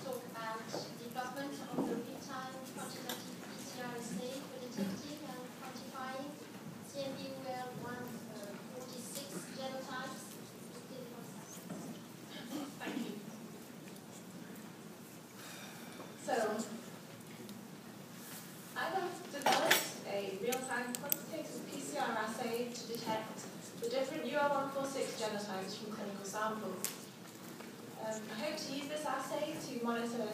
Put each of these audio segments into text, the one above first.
talk about development of the real-time quantitative PCR assay for detecting and quantifying CMV well 146 genotypes. Thank you. So, I have developed a real-time quantitative PCR assay to detect the different UL146 genotypes from clinical samples. I hope to use this assay to monitor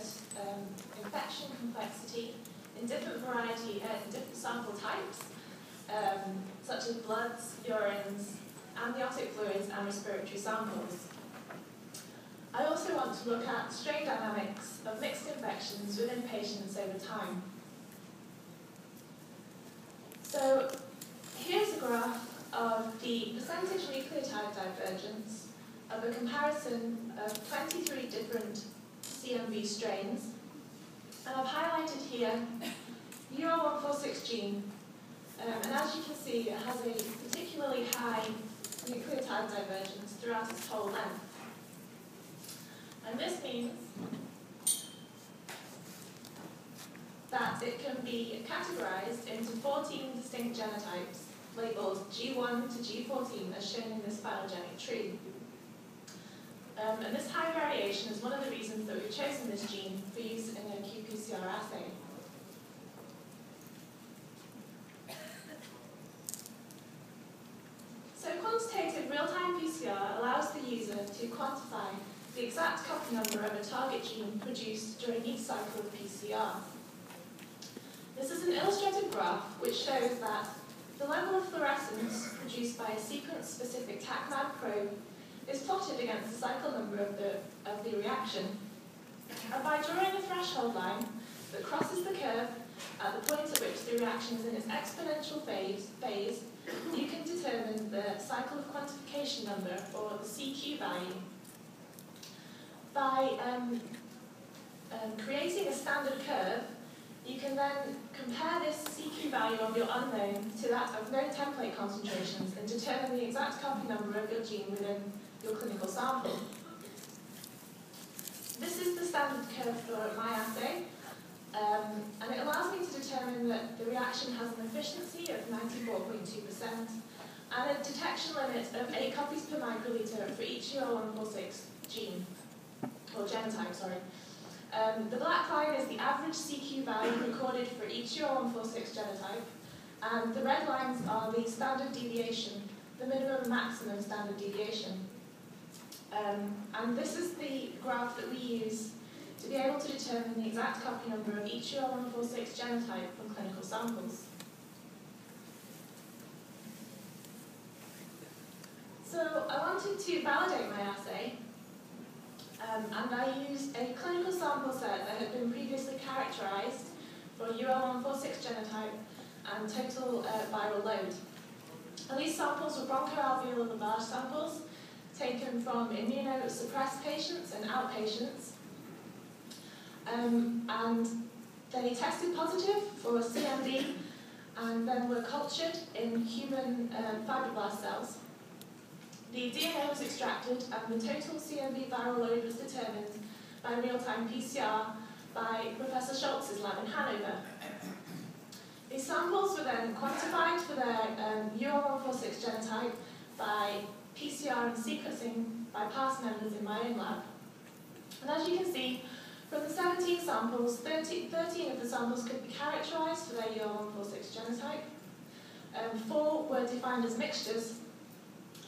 infection complexity in different different sample types, such as bloods, urines, amniotic fluids, and respiratory samples. I also want to look at strain dynamics of mixed infections within patients over time. So here's a graph of the percentage nucleotide divergence of a comparison of 23 different CMV strains. And I've highlighted here the UL146 gene, and as you can see, it has a particularly high nucleotide divergence throughout its whole length. And this means that it can be categorized into 14 distinct genotypes, labeled G1 to G14, as shown in this phylogenetic tree. And this high variation is one of the reasons that we've chosen this gene for use in a qPCR assay. So quantitative real-time PCR allows the user to quantify the exact copy number of a target gene produced during each cycle of PCR. This is an illustrated graph which shows that the level of fluorescence produced by a sequence-specific TaqMan probe is plotted against the cycle number of the reaction. And by drawing a threshold line that crosses the curve at the point at which the reaction is in its exponential phase, you can determine the cycle of quantification number, or the CQ value. By creating a standard curve, you can then compare this CQ value of your unknown to that of known template concentrations and determine the exact copy number of your gene within your clinical sample. This is the standard curve for my assay, and it allows me to determine that the reaction has an efficiency of 94.2% and a detection limit of 8 copies per microliter for each UL146 gene, or genotype, sorry. The black line is the average CQ value recorded for each UL146 genotype, and the red lines are the standard deviation, the minimum and maximum standard deviation. And this is the graph that we use to be able to determine the exact copy number of each UL146 genotype from clinical samples. So I wanted to validate my assay, and I used a clinical sample set that had been previously characterized for UL146 genotype and total viral load. And these samples were bronchoalveolar lavage samples taken from immunosuppressed patients and outpatients. And they tested positive for CMV and then were cultured in human fibroblast cells. The DNA was extracted and the total CMV viral load was determined by real-time PCR by Professor Schultz's lab in Hanover. These samples were then quantified for their UL146 genotype by PCR and sequencing by past members in my own lab. And as you can see, from the 17 samples, 13 of the samples could be characterized for their UL146 genotype. 4 were defined as mixtures,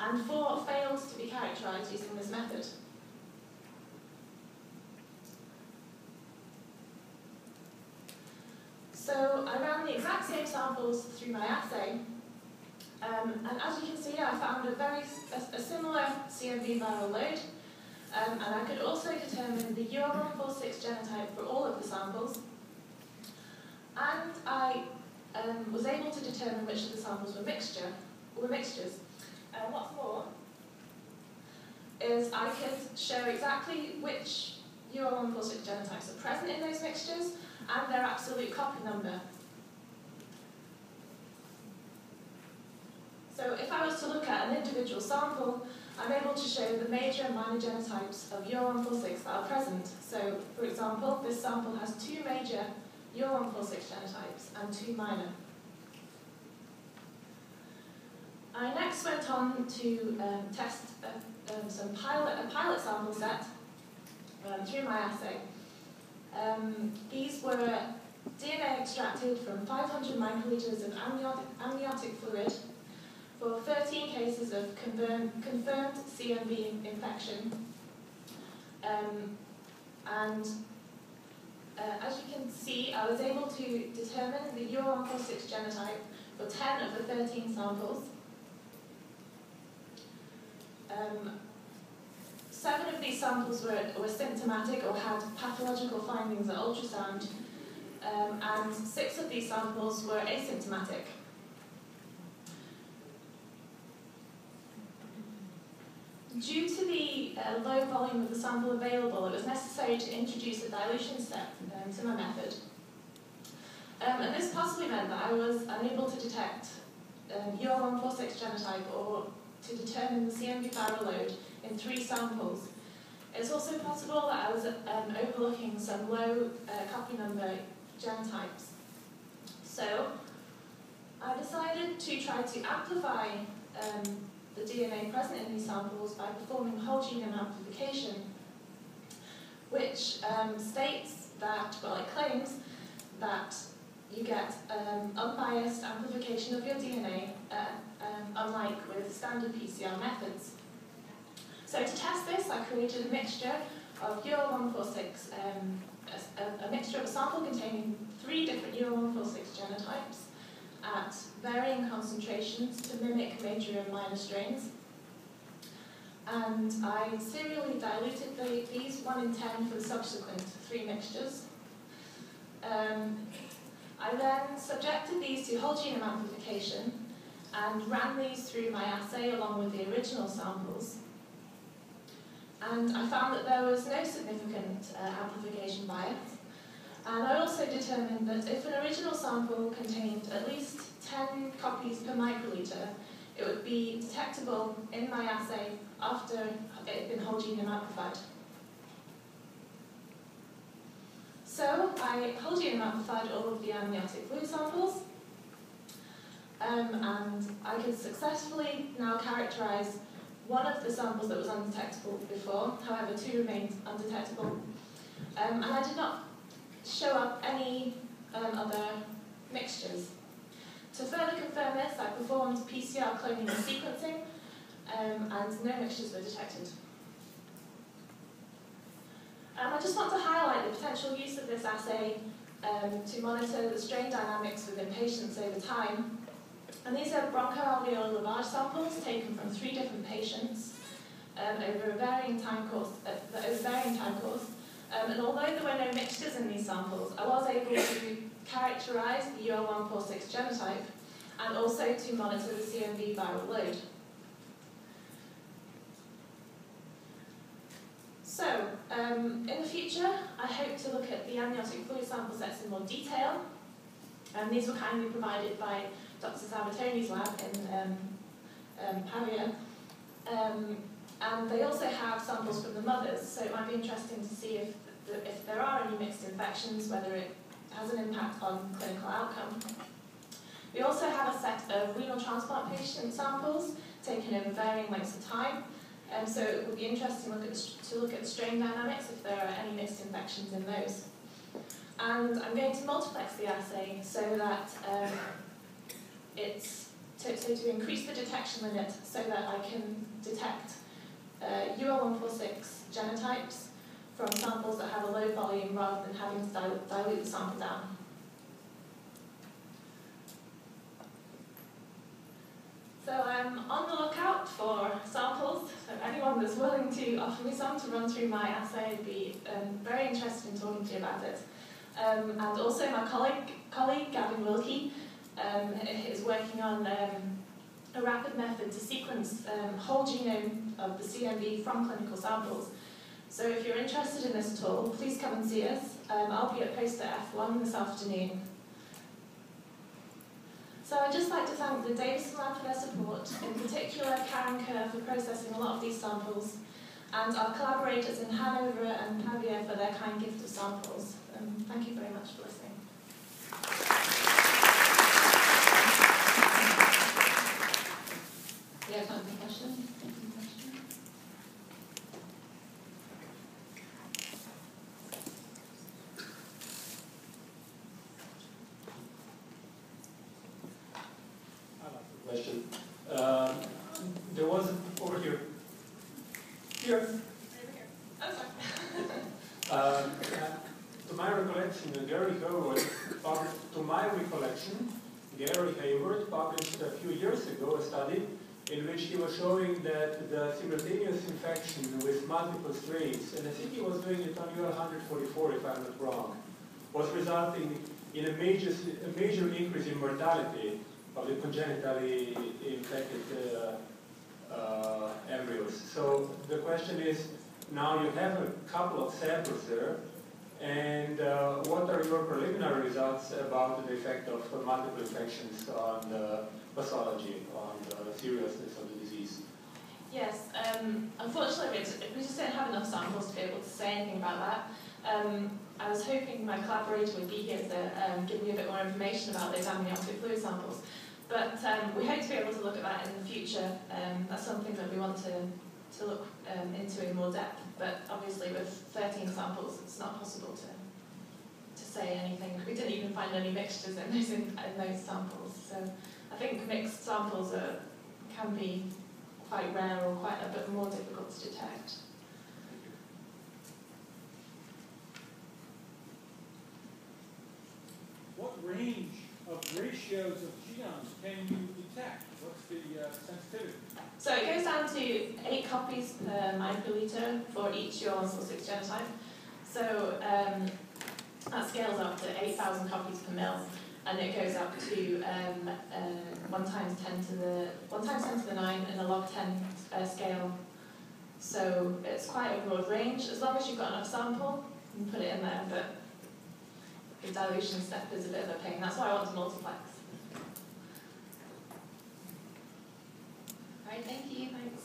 and 4 failed to be characterized using this method. So I ran the exact same samples through my assay, and as you can see, I found a similar CMV viral load, and I could also determine the UL146 genotype for all of the samples, and I was able to determine which of the samples were mixtures. What's more is I could show exactly which UL146 genotypes are present in those mixtures and their absolute copy number. So if I was to look at an individual sample, I I'm able to show the major and minor genotypes of UR146 that are present. So, for example, this sample has 2 major UR146 genotypes and 2 minor. I next went on to test a pilot sample set through my assay. These were DNA extracted from 500 microliters of amniotic fluid for 13 cases of confirmed CMV infection. As you can see, I was able to determine the UR146 genotype for 10 of the 13 samples. 7 of these samples were symptomatic or had pathological findings at ultrasound, and 6 of these samples were asymptomatic. Due to the low volume of the sample available, it was necessary to introduce a dilution step to my method. And this possibly meant that I was unable to detect UR146 genotype or to determine the CMV viral load in 3 samples. It's also possible that I was overlooking some low copy number genotypes. So I decided to try to amplify the DNA present in these samples by performing whole genome amplification, which states that, well, it claims that you get unbiased amplification of your DNA, unlike with standard PCR methods. So to test this, I created a mixture of UR146, a mixture of a sample containing 3 different UR146 genotypes at varying concentrations to mimic major and minor strains. And I serially diluted these 1 in 10 for the subsequent 3 mixtures. I then subjected these to whole genome amplification and ran these through my assay along with the original samples. And I found that there was no significant amplification bias. And I also determined that if an original sample contained at least 10 copies per microliter, it would be detectable in my assay after it had been whole genome amplified. So I whole genome amplified all of the amniotic fluid samples, and I could successfully now characterize 1 of the samples that was undetectable before. However, 2 remained undetectable. And I did not show up any other mixtures. To further confirm this, I performed PCR cloning and sequencing, and no mixtures were detected. I just want to highlight the potential use of this assay to monitor the strain dynamics within patients over time. And these are bronchoalveolar lavage samples taken from 3 different patients over a varying time course. And although there were no mixtures in these samples, I was able to characterize the UR146 genotype and also to monitor the CMV viral load. So, in the future, I hope to look at the amniotic fluid sample sets in more detail. These were kindly provided by Dr. Sabatoni's lab in Pavia. And they also have samples from the mothers, so it might be interesting to see if there are any mixed infections, whether it has an impact on clinical outcome. We also have a set of renal transplant patient samples taken over varying lengths of time. So it would be interesting to look at the strain dynamics if there are any mixed infections in those. And I'm going to multiplex the assay so that to increase the detection limit so that I can detect UR146 genotypes from samples that have a low volume rather than having to dilute the sample down. So I'm on the lookout for samples, so anyone that's willing to offer me some to run through my assay would be very interested in talking to you about it. And also my colleague Gavin Wilkie, is working on a rapid method to sequence whole genome of the CMV from clinical samples. So if you're interested in this at all, please come and see us. I'll be at poster F1 this afternoon. So I'd just like to thank the Davison Lab for their support, in particular Karen Kerr for processing a lot of these samples, and our collaborators in Hanover and Pavia for their kind gift of samples. Thank you very much for listening. We have time for questions. Question. There was over here. Here. Oh, sorry. To my recollection, Gary Hayward published a few years ago a study in which he was showing that the simultaneous infection with multiple strains, and I think he was doing it on UL 144 if I'm not wrong, was resulting in a major increase in mortality of the congenitally infected embryos. So the question is, now you have a couple of samples there, and what are your preliminary results about the effect of multiple infections on the pathology, on the seriousness of the disease? Yes, unfortunately we just don't have enough samples to be able to say anything about that. I was hoping my collaborator would be here to give me a bit more information about those amniotic fluid samples. But we hope to be able to look at that in the future. That's something that we want to look into in more depth. But obviously with 13 samples, it's not possible to say anything. We didn't even find any mixtures in those samples. So I think mixed samples can be quite rare or quite a bit more difficult to detect. What range of ratios of genomes can you detect? What's the sensitivity? So it goes down to 8 copies per microliter for each UL146 genotype. So that scales up to 8,000 copies per mil, and it goes up to 1 times 10 to the 9 in a log 10 scale. So it's quite a broad range. As long as you've got enough sample, you can put it in there, but the dilution step is a bit of a pain. That's why I want to multiplex. All right, thank you. Thanks.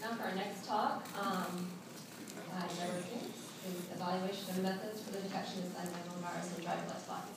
Now for our next talk, by Deborah King, is evaluation of methods for the detection of cytomegalovirus and dry blood spots.